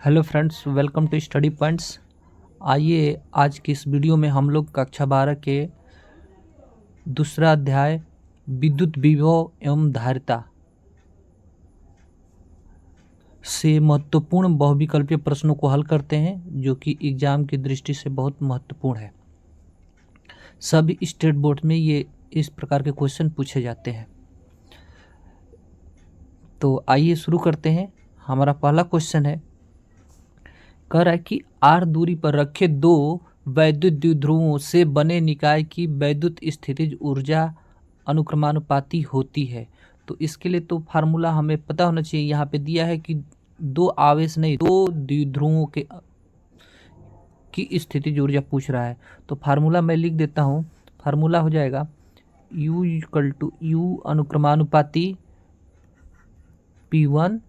Hello friends, welcome to Study Points. आइए आज की इस वीडियो में हम लोग कक्षा 12 के दूसरा अध्याय विद्युत विभव एवं धारिता से महत्वपूर्ण बहुविकल्पीय प्रश्नों को हल करते हैं, जो कि एग्जाम की दृष्टि से बहुत महत्वपूर्ण है। सभी स्टेट बोर्ड में ये इस प्रकार के क्वेश्चन पूछे जाते हैं। तो आइए शुरू करते हैं। हमारा पहला क्वेश्चन है, कह रहा है कि r दूरी पर रखे दो वैद्युत द्विध्रुवों से बने निकाय की वैद्युत स्थितिज ऊर्जा अनुक्रमानुपाती होती है। तो इसके लिए तो फार्मूला हमें पता होना चाहिए। यहाँ पे दिया है कि दो आवेश नहीं, दो द्विध्रुवों की स्थितिज ऊर्जा पूछ रहा है। तो फार्मूला मैं लिख देता हूँ। फार्मूला हो जाएगा U इक्वल टू U अनुक्रमानुपाती P1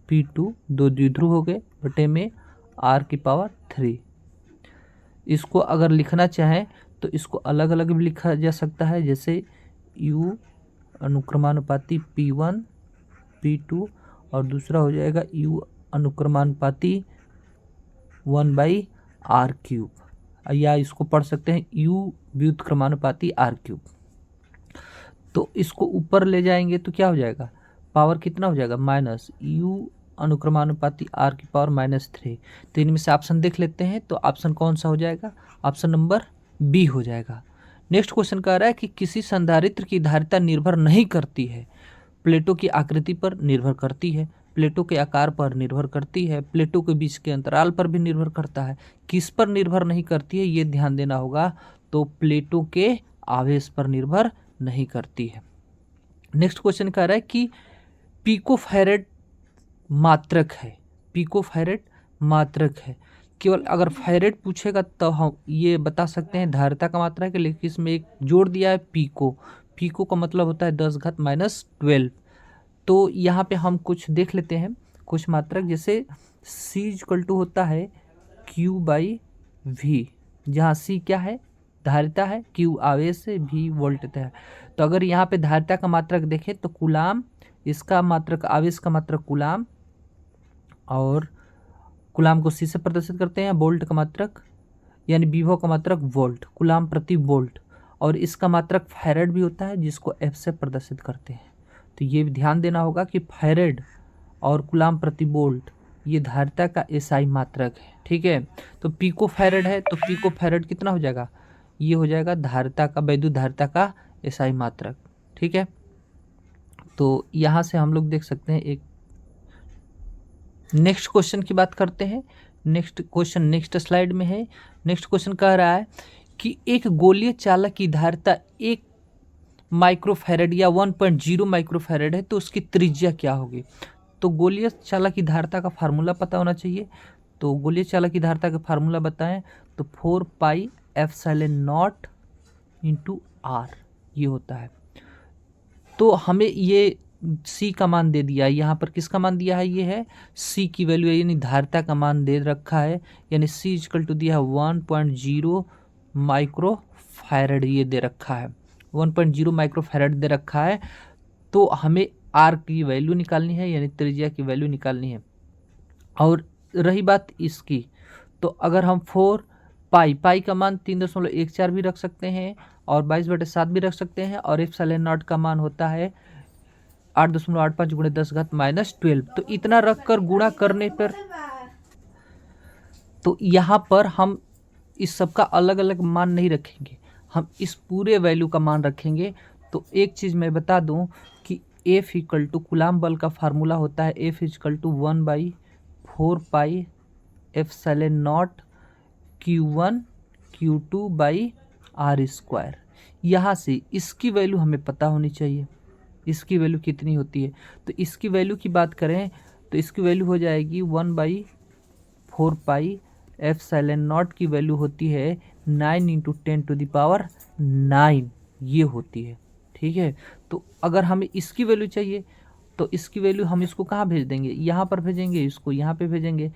P2, दो द्विध्रुव हो गए, बटे में r⁻3। इसको अगर लिखना चाहें तो इसको अलग अलग भी लिखा जा सकता है, जैसे U अनुक्रमानुपाती P1 P2 और दूसरा हो जाएगा U अनुक्रमानुपाती 1/r³, या इसको पढ़ सकते हैं U व्युत्क्रमानुपाती r³। तो इसको ऊपर ले जाएंगे तो क्या हो जाएगा, पावर कितना हो जाएगा, माइनस U अनुक्रमानुपाती r⁻3। तो इनमें से ऑप्शन देख लेते हैं। तो ऑप्शन कौन सा हो जाएगा, ऑप्शन नंबर बी हो जाएगा। नेक्स्ट क्वेश्चन कह रहा है कि किसी संधारित्र की धारिता निर्भर नहीं करती है, प्लेटों की आकृति पर निर्भर करती है, प्लेटों के आकार पर निर्भर करती है, प्लेटों के बीच के अंतराल पर भी निर्भर करता है। किस पर निर्भर नहीं करती है, ये ध्यान देना होगा। तो प्लेटों के आवेश पर निर्भर नहीं करती है। नेक्स्ट क्वेश्चन कह रहा है कि पिकोफैरेड मात्रक है। पिकोफैरेड मात्रक है। केवल अगर फैरेड पूछेगा तो हम ये बता सकते हैं धारिता का मात्रा है, लेकिन इसमें एक जोड़ दिया है पिको। पिको का मतलब होता है 10⁻12। तो यहाँ पे हम कुछ देख लेते हैं, कुछ मात्रक, जैसे C होता है Q/V, जहाँ C क्या है, धारिता है, Q आवेश है, V वोल्ट है। तो अगर यहाँ पे धारिता का मात्रक देखें तो कूलाम, इसका मात्रक आवेश का मात्रक कूलाम, और कूलाम को C से प्रदर्शित करते हैं। वोल्ट का मात्रक यानी विभव का मात्रक वोल्ट, कूलाम प्रति वोल्ट, और इसका मात्रक फैरेड भी होता है, जिसको F से प्रदर्शित करते हैं। तो ये ध्यान देना होगा कि फैरेड और कूलाम प्रति वोल्ट ये धारिता का SI मात्रक है। ठीक है, तो पिको फैरेड है तो पिको फैरेड कितना हो जाएगा, ये हो जाएगा धारिता का, वैद्युत धारिता का SI मात्रक। ठीक है, तो यहाँ से हम लोग देख सकते हैं। एक नेक्स्ट क्वेश्चन की बात करते हैं। नेक्स्ट क्वेश्चन नेक्स्ट स्लाइड में है। नेक्स्ट क्वेश्चन कह रहा है कि एक गोलीय चालक की धारिता 1 माइक्रोफैरेड या 1.0 माइक्रोफैरेड है, तो उसकी त्रिज्या क्या होगी। तो गोलीय चालक की धारिता का फार्मूला पता होना चाहिए। तो गोलीय चालक की धारिता का फार्मूला बताएं तो 4πε0 × r ये होता है। तो हमें ये C का मान दे दिया है। यहाँ पर किसका मान दिया है, ये है C की वैल्यू है, यानी धारिता का मान दे रखा है। यानी C = दिया है 1.0 माइक्रोफैरेड, ये दे रखा है 1.0 माइक्रोफैरेड दे रखा है। तो हमें R की वैल्यू निकालनी है, यानी त्रिज्या की वैल्यू निकालनी है। और रही बात इसकी, तो अगर हम 4π का मान 3.14 भी रख सकते हैं और 22/7 भी रख सकते हैं, और ε0 का मान होता है 8.85 × 10⁻−12। तो इतना रख कर गुणा करने पर, तो यहाँ पर हम इस सब का अलग अलग मान नहीं रखेंगे, हम इस पूरे वैल्यू का मान रखेंगे। तो एक चीज़ मैं बता दूं कि F = कूलाम बल का फार्मूला होता है F = 1/4πε0 Q1 Q2/r²। यहाँ से इसकी वैल्यू हमें पता होनी चाहिए, इसकी वैल्यू कितनी होती है। तो इसकी वैल्यू की बात करें तो इसकी वैल्यू हो जाएगी 1/4πε0 की वैल्यू होती है 9 × 10⁹ ये होती है। ठीक है, तो अगर हमें इसकी वैल्यू चाहिए तो इसकी वैल्यू हम इसको कहाँ भेज देंगे, यहाँ पर भेजेंगे, इसको यहाँ पे भेजेंगे।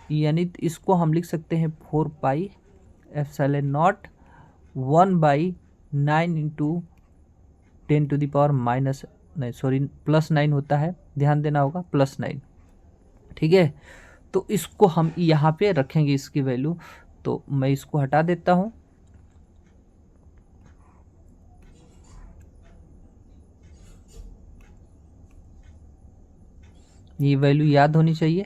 यानी इसको हम लिख सकते हैं 4πε0 1/9 × 10⁻⁻9 +9 होता है, ध्यान देना होगा, +9। ठीक है, तो इसको हम यहाँ पे रखेंगे इसकी वैल्यू। तो मैं इसको हटा देता हूँ। ये वैल्यू याद होनी चाहिए।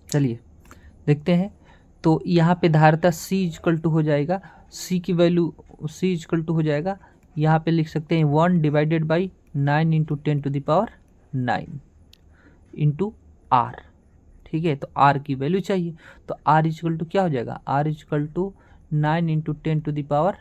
चलिए देखते हैं। तो यहाँ पे धारता C इक्वल टू हो जाएगा, C की वैल्यू C इक्वल टू हो जाएगा, यहाँ पे लिख सकते हैं 1 divided by 9 into 10 to the power 9 into R। ठीक है, तो R की वैल्यू चाहिए। तो R इक्वल टू क्या हो जाएगा, R equal to 9 into 10 to the power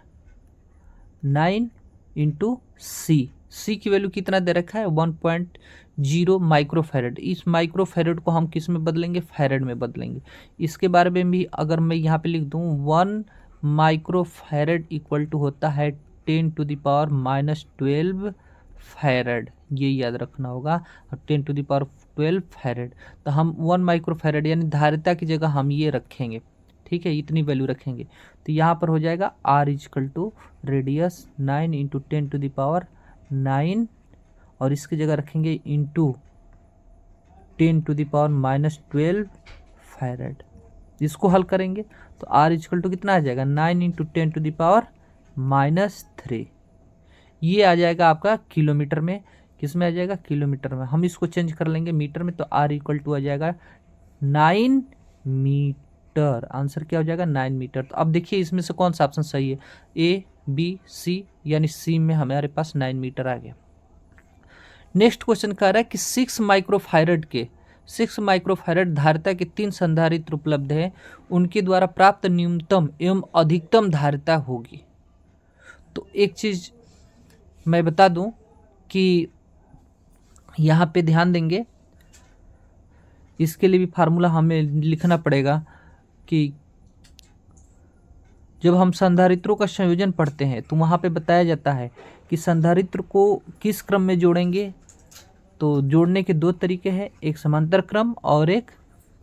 9 into C की वैल्यू कितना दे रखा है, 1.0 माइक्रोफैरड। इस माइक्रोफैरड को हम किस में बदलेंगे, फैरड में बदलेंगे। इसके बारे में भी अगर मैं यहाँ पे लिख दूँ, 1 माइक्रोफैरड इक्वल टू होता है 10 टू द पावर -12 फैरड, ये याद रखना होगा। और 10 टू द पावर 12 फैरड, तो हम 1 माइक्रोफैरड यानी धारिता की जगह हम ये रखेंगे। ठीक है, इतनी वैल्यू रखेंगे। तो यहाँ पर हो जाएगा R equal to radius 9 into 10 to the power 9, और इसकी जगह रखेंगे into 10 to the power -12 farad. इसको हल करेंगे तो R इक्वल टू कितना आ जाएगा, 9 इंटू 10 टू द पावर -3। ये आ जाएगा आपका किलोमीटर में। किस में आ जाएगा, किलोमीटर में। हम इसको चेंज कर लेंगे मीटर में, तो R इक्वल टू आ जाएगा 9 मीटर। आंसर क्या हो जाएगा, 9 मीटर। तो अब देखिए इसमें से कौन सा ऑप्शन सही है, A B C, यानी C में हमारे पास 9 मीटर आ गया। नेक्स्ट क्वेश्चन कह रहा है कि 6 माइक्रोफैरड धारिता के 3 संधारित्र उपलब्ध है, उनके द्वारा प्राप्त न्यूनतम एवं अधिकतम धारिता होगी। तो एक चीज मैं बता दूं कि यहाँ पे ध्यान देंगे, इसके लिए भी फार्मूला हमें लिखना पड़ेगा कि जब हम संधारित्रों का संयोजन पढ़ते हैं तो वहाँ पे बताया जाता है कि संधारित्र को किस क्रम में जोड़ेंगे। तो जोड़ने के 2 तरीके हैं, एक समांतर क्रम और एक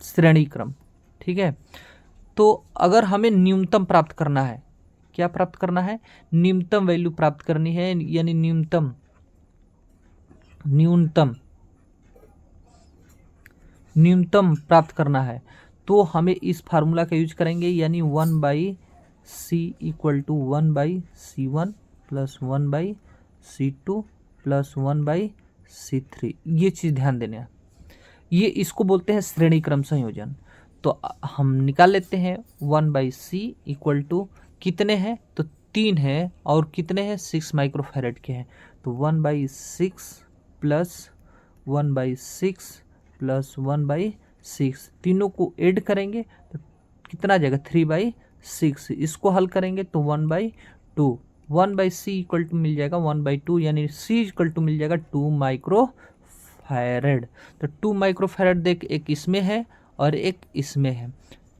श्रेणी क्रम। ठीक है, तो अगर हमें न्यूनतम प्राप्त करना है, क्या प्राप्त करना है, न्यूनतम वैल्यू प्राप्त करनी है, यानी न्यूनतम प्राप्त करना है, तो हमें इस फार्मूला का यूज करेंगे, यानी 1/c equal to 1/c1 plus 1/c2 plus 1/c3। ये चीज़ ध्यान देना है। ये इसको बोलते हैं श्रेणी क्रम संयोजन। तो हम निकाल लेते हैं 1/c इक्वल टू कितने हैं, तो 3 है, और कितने हैं, 6 माइक्रोफैरड के हैं। तो 1/6 प्लस 1/6 प्लस 1/6, तीनों को ऐड करेंगे तो कितना आ जाएगा, 3/6। इसको हल करेंगे तो 1/2, 1/c इक्वल टू मिल जाएगा 1/2, यानी c इक्वल टू मिल जाएगा 2 माइक्रोफैरड। तो 2 माइक्रोफैरड देख, एक इसमें है और एक इसमें है,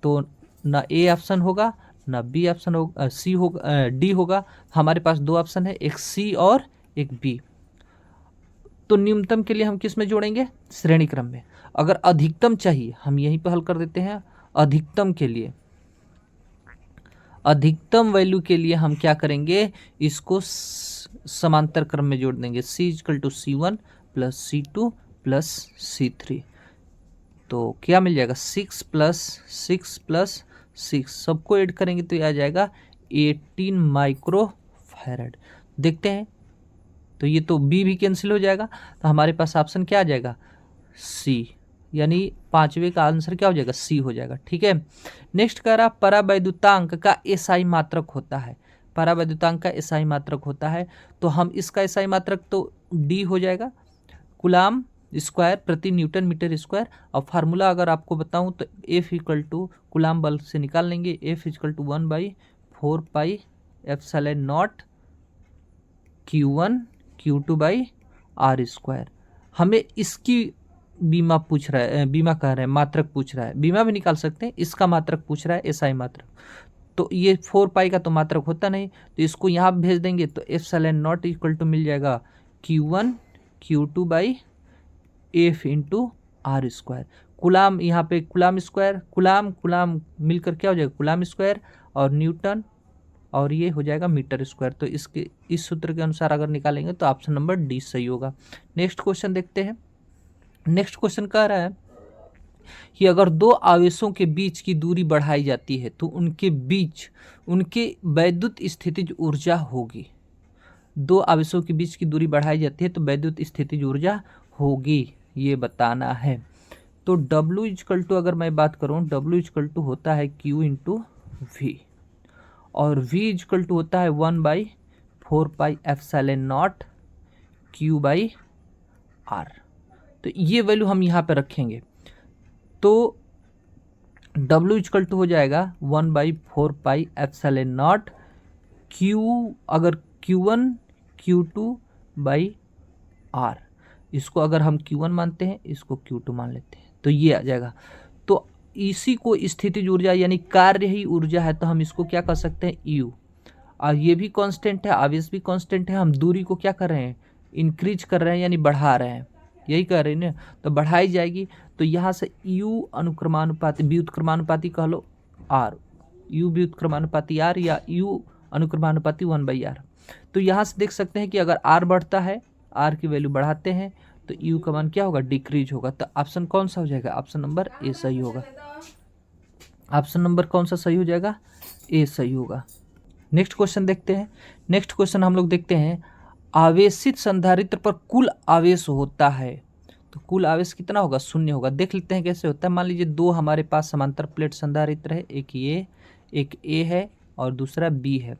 तो ना ए ऑप्शन होगा ना बी ऑप्शन होगा, सी होगा, डी होगा। हमारे पास 2 ऑप्शन है, एक सी और एक बी। तो न्यूनतम के लिए हम किस में जोड़ेंगे, श्रेणी क्रम में। अगर अधिकतम चाहिए हम यहीं पर हल कर देते हैं। अधिकतम के लिए, अधिकतम वैल्यू के लिए हम क्या करेंगे, इसको समांतर क्रम में जोड़ देंगे, C equal to C1 plus C2 plus C3। तो क्या मिल जाएगा, 6 प्लस 6 प्लस 6, सबको ऐड करेंगे तो यह आ जाएगा 18 माइक्रोफैरड। देखते हैं, तो ये तो बी भी कैंसिल हो जाएगा, तो हमारे पास ऑप्शन क्या आ जाएगा, सी, यानी 5वें का आंसर क्या हो जाएगा, सी हो जाएगा। ठीक है, नेक्स्ट कह रहा परावैद्युतांक का एसआई मात्रक होता है। परावैद्युतांक का एसआई मात्रक होता है, तो हम इसका एसआई मात्रक तो डी हो जाएगा, कूलाम स्क्वायर प्रति न्यूटन मीटर स्क्वायर। और फार्मूला अगर आपको बताऊं तो एफ इक्वल टू कूलाम बल से निकाल लेंगे, F equal to 1/4 pi epsilon naught Q1 Q2 by R square. हमें इसकी बीमा पूछ रहा है, बीमा कह रहे हैं, मात्रक पूछ रहा है, बीमा भी निकाल सकते हैं, इसका मात्रक पूछ रहा है, एसआई मात्रक। तो ये 4 पाई का तो मात्रक होता नहीं, तो इसको यहाँ भेज देंगे तो एप्सिलॉन नॉट इक्वल टू मिल जाएगा Q1 Q2 by F into R square. Coulomb, यहाँ पे कूलाम स्क्वायर, कूलाम मिलकर क्या हो जाएगा, कूलाम स्क्वायर, और न्यूटन और ये हो जाएगा मीटर स्क्वायर। तो इसके इस सूत्र के अनुसार अगर निकालेंगे तो ऑप्शन नंबर डी सही होगा। नेक्स्ट क्वेश्चन देखते हैं। नेक्स्ट क्वेश्चन कह रहा है कि अगर दो आवेशों के बीच की दूरी बढ़ाई जाती है तो उनके बीच उनके वैद्युत स्थितिज ऊर्जा होगी। दो आवेशों के बीच की दूरी बढ़ाई जाती है तो वैद्युत स्थितिज ऊर्जा होगी, ये बताना है। तो W इक्वल टू, अगर मैं बात करूं, W इक्वल टू होता है Q इंटू वी, और V इक्वल टू होता है 1/4πε0 Q बाई R। तो ये वैल्यू हम यहाँ पे रखेंगे तो W इक्वल टू हो जाएगा 1/4πε0 Q, अगर Q1 Q2 बाई R, इसको अगर हम Q1 मानते हैं, इसको Q2 मान लेते हैं, तो ये आ जाएगा। तो इसी को स्थितिज ऊर्जा यानी कार्य ही ऊर्जा है, तो हम इसको क्या कर सकते हैं, U। और ये भी कांस्टेंट है, आवेश भी कांस्टेंट है, हम दूरी को क्या कर रहे हैं, इंक्रीज कर रहे हैं यानी बढ़ा रहे हैं, यही कर रहे हैं ना, तो बढ़ाई जाएगी। तो यहाँ से U अनुक्रमानुपाती, व्युत्क्रमानुपाती कह लो R, U व्युत्क्रमानुपाती R या U अनुक्रमानुपाती 1/R। तो यहाँ से देख सकते हैं कि अगर R बढ़ता है, R की वैल्यू बढ़ाते हैं, तो U का मान क्या होगा, डिक्रीज होगा। तो ऑप्शन कौन सा हो जाएगा, ऑप्शन नंबर ए सही होगा। ऑप्शन नंबर कौन सा सही हो जाएगा, ए सही होगा। नेक्स्ट क्वेश्चन देखते हैं। नेक्स्ट क्वेश्चन हम लोग देखते हैं, आवेशित संधारित्र पर कुल आवेश होता है, तो कुल आवेश कितना होगा, 0 होगा। देख लेते हैं कैसे होता है। मान लीजिए दो हमारे पास समांतर प्लेट संधारित्र है, एक ए है और दूसरा बी है।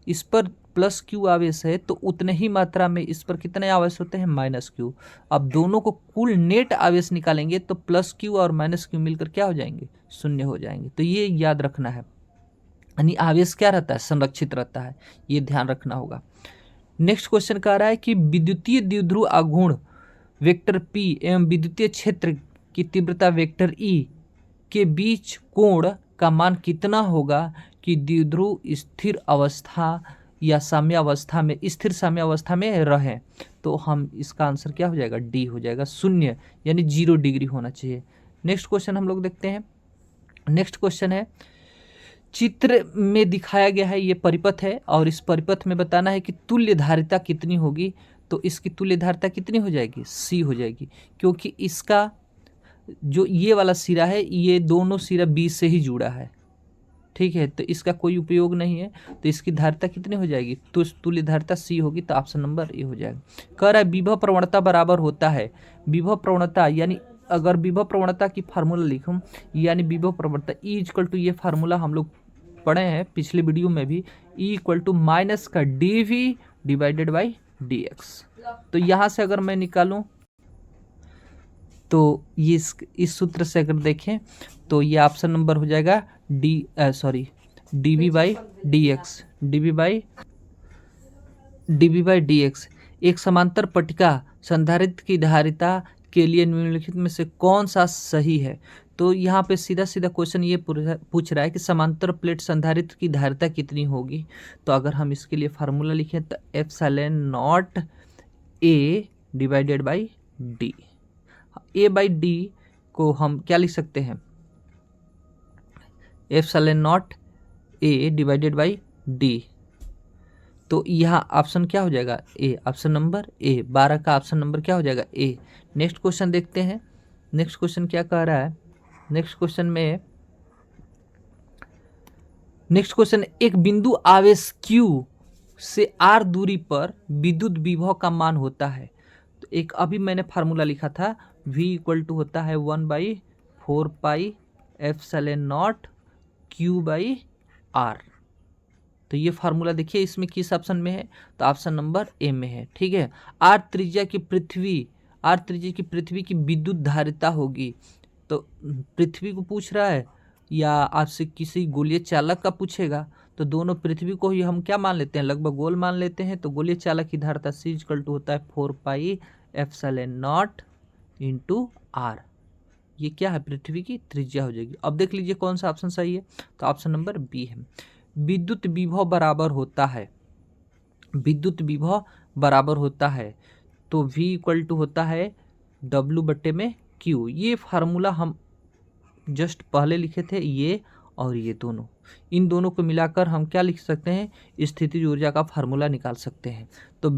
इस पर प्लस क्यू आवेश है, तो उतने ही मात्रा में इस पर कितने आवेश होते हैं, माइनस क्यू। अब दोनों को कुल नेट आवेश निकालेंगे तो प्लस क्यू और माइनस क्यू मिलकर क्या हो जाएंगे, 0 हो जाएंगे। तो ये याद रखना है, यानी आवेश क्या रहता है, संरक्षित रहता है, ये ध्यान रखना होगा। नेक्स्ट क्वेश्चन कह रहा है कि विद्युतीय द्विध्रुव आघूर्ण वेक्टर P एवं विद्युतीय क्षेत्र की तीव्रता वेक्टर E के बीच कोण का मान कितना होगा कि द्विध्रुव स्थिर अवस्था या साम्यावस्था में, स्थिर साम्यावस्था में रहे। तो हम इसका आंसर क्या हो जाएगा, डी हो जाएगा, 0 यानी 0 डिग्री होना चाहिए। नेक्स्ट क्वेश्चन हम लोग देखते हैं। नेक्स्ट क्वेश्चन है, चित्र में दिखाया गया है ये परिपथ है और इस परिपथ में बताना है कि तुल्य धारिता कितनी होगी। तो इसकी तुल्य धारिता कितनी हो जाएगी, सी हो जाएगी, क्योंकि इसका जो ये वाला सिरा है, ये दोनों सिरा बी से ही जुड़ा है, ठीक है, तो इसका कोई उपयोग नहीं है, तो इसकी धारिता कितनी हो जाएगी, तो तुल्य धारिता सी होगी। तो ऑप्शन नंबर ए हो जाएगा। कह रहा है विभव प्रवणता बराबर होता है, विभव प्रवणता यानी अगर विभव प्रवणता की फार्मूला लिखूं, यानी विभव प्रवणता E इक्वल टू, ये फार्मूला हम लोग पढ़े हैं पिछले वीडियो में भी, E इक्वल टू माइनस का dV डिवाइडेड बाई dx। तो यहाँ से अगर मैं निकालूं तो ये इस सूत्र से अगर देखें तो ये ऑप्शन नंबर हो जाएगा dV बाई dx। एक समांतर पट्टिका संधारित्र की धारिता के लिए निम्नलिखित में से कौन सा सही है। तो यहाँ पे सीधा सीधा क्वेश्चन ये पूछ रहा है कि समांतर प्लेट संधारित्र की धारिता कितनी होगी। तो अगर हम इसके लिए फार्मूला लिखें तो ε0 A divided by D. A by D को हम क्या लिख सकते हैं, ε0 A डिवाइडेड बाई डी। तो यहाँ ऑप्शन क्या हो जाएगा, ए, ऑप्शन नंबर ए, 12 का ऑप्शन नंबर क्या हो जाएगा, ए। नेक्स्ट क्वेश्चन देखते हैं। नेक्स्ट क्वेश्चन क्या कह रहा है, नेक्स्ट क्वेश्चन एक बिंदु आवेश Q से R दूरी पर विद्युत विभव का मान होता है। तो एक अभी मैंने फार्मूला लिखा था, V इक्वल टू होता है 1/4πε0 Q बाई R। तो ये फार्मूला देखिए इसमें किस ऑप्शन में है, तो ऑप्शन नंबर ए में है, ठीक है। R त्रिज्या की पृथ्वी की विद्युत धारिता होगी। तो पृथ्वी को पूछ रहा है या आपसे किसी गोलीय चालक का पूछेगा, तो दोनों पृथ्वी को ही हम क्या मान लेते हैं, लगभग गोल मान लेते हैं। तो गोलीय चालक की धारिता C इक्वल टू होता है 4πε0 इंटू R। ये क्या है, पृथ्वी की त्रिज्या हो जाएगी। अब देख लीजिए कौन सा ऑप्शन सही है, तो ऑप्शन नंबर बी है। विद्युत विभव बराबर होता है, विद्युत विभव बराबर होता है तो V इक्वल टू होता है W बटे में Q। ये फार्मूला हम जस्ट पहले लिखे थे ये, और ये दोनों, इन दोनों को मिलाकर हम क्या लिख सकते हैं, स्थितिज ऊर्जा का फार्मूला निकाल सकते हैं। तो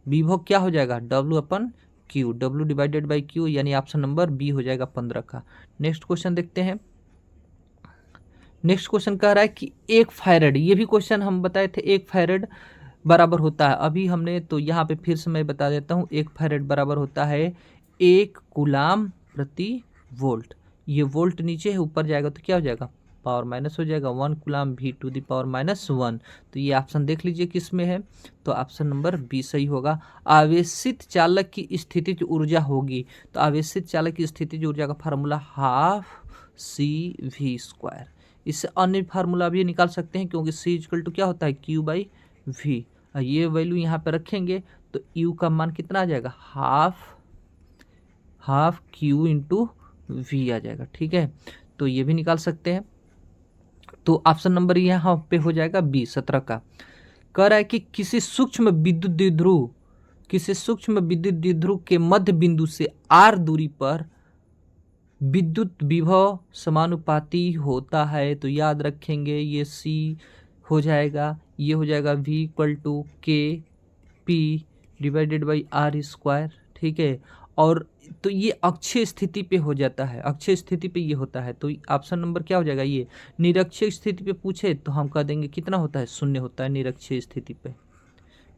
विभव क्या हो जाएगा, W/Q, W divided by Q, यानी ऑप्शन नंबर बी हो जाएगा 15 का। नेक्स्ट क्वेश्चन देखते हैं। नेक्स्ट क्वेश्चन कह रहा है कि 1 फैरेड, ये भी क्वेश्चन हम बताए थे, 1 फैरेड बराबर होता है, अभी हमने तो यहाँ पे फिर से मैं बता देता हूँ, 1 फैरेड बराबर होता है 1 कूलाम प्रति वोल्ट। ये वोल्ट नीचे है, ऊपर जाएगा तो क्या हो जाएगा, पावर माइनस हो जाएगा, 1 कूलाम V⁻⁻1। तो ये ऑप्शन देख लीजिए किस में है, तो ऑप्शन नंबर बी सही होगा। आवेशित चालक की स्थितिज ऊर्जा होगी, तो आवेशित चालक की स्थितिज ऊर्जा का फार्मूला ½ CV²। इससे अन्य फार्मूला भी निकाल सकते हैं, क्योंकि C = क्या होता है, Q/V। ये वैल्यू यहाँ पे रखेंगे तो U का मान कितना आ जाएगा, हाफ Q × V आ जाएगा। ठीक है, तो ये भी निकाल सकते हैं। तो ऑप्शन नंबर यहाँ पे हो जाएगा बी 17 का। कह रहा है कि किसी सूक्ष्म विद्युत द्विध्रुव के मध्य बिंदु से R दूरी पर विद्युत विभव समानुपाती होता है। तो याद रखेंगे ये C हो जाएगा, ये हो जाएगा V = Kp/R²। ठीक है, और तो ये अक्षीय स्थिति पे हो जाता है, अक्षीय स्थिति पे ये होता है। तो ऑप्शन नंबर क्या हो जाएगा, ये निरक्षीय स्थिति पे पूछे तो हम कह देंगे कितना होता है, 0 होता है निरक्षीय स्थिति पे।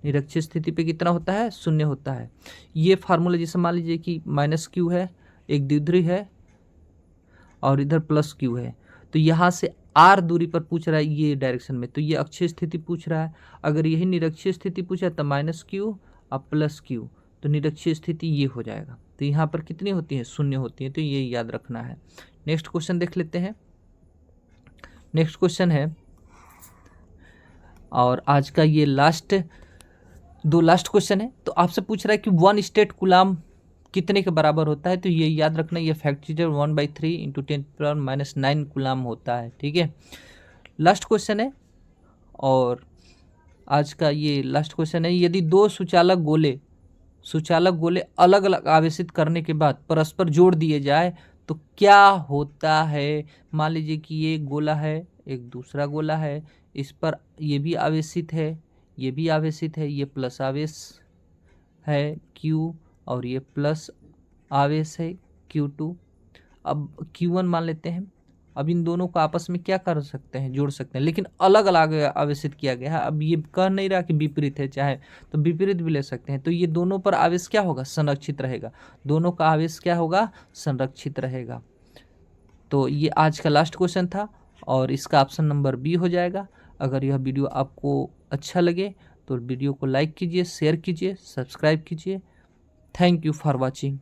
निरक्षीय स्थिति पे कितना होता है, 0 होता है। ये फार्मूला जैसे मान लीजिए कि -Q है, एक द्विध्रुव है और इधर +Q है, तो यहाँ से R दूरी पर पूछ रहा है ये डायरेक्शन में, तो ये अक्षीय स्थिति पूछ रहा है। अगर यही निरक्षीय स्थिति पूछा तो -Q और +Q, तो निरक्षीय स्थिति ये हो जाएगा। तो यहाँ पर कितनी होती है, 0 होती है, तो ये याद रखना है। नेक्स्ट क्वेश्चन देख लेते हैं। नेक्स्ट क्वेश्चन है, और आज का ये लास्ट क्वेश्चन है। तो आपसे पूछ रहा है कि 1 स्टेट कूलाम कितने के बराबर होता है, तो ये याद रखना, ये फैक्टर 1/3 × 10⁻⁹ कूलाम होता है। ठीक है, लास्ट क्वेश्चन है, और आज का ये लास्ट क्वेश्चन है। यदि 2 सुचालक गोले अलग अलग आवेशित करने के बाद परस्पर जोड़ दिए जाए तो क्या होता है। मान लीजिए कि ये एक गोला है, एक दूसरा गोला है, इस पर ये भी आवेशित है, ये भी आवेशित है, ये प्लस आवेश है Q और ये प्लस आवेश है Q2। अब Q1 मान लेते हैं। अब इन दोनों को आपस में क्या कर सकते हैं, जोड़ सकते हैं, लेकिन अलग अलग आवेशित किया गया है। अब ये कह नहीं रहा कि विपरीत है, चाहे तो विपरीत भी ले सकते हैं। तो ये दोनों पर आवेश क्या होगा, संरक्षित रहेगा, दोनों का आवेश क्या होगा, संरक्षित रहेगा। तो ये आज का लास्ट क्वेश्चन था, और इसका ऑप्शन नंबर बी हो जाएगा। अगर यह वीडियो आपको अच्छा लगे तो वीडियो को लाइक कीजिए, शेयर कीजिए, सब्सक्राइब कीजिए। Thank you for watching.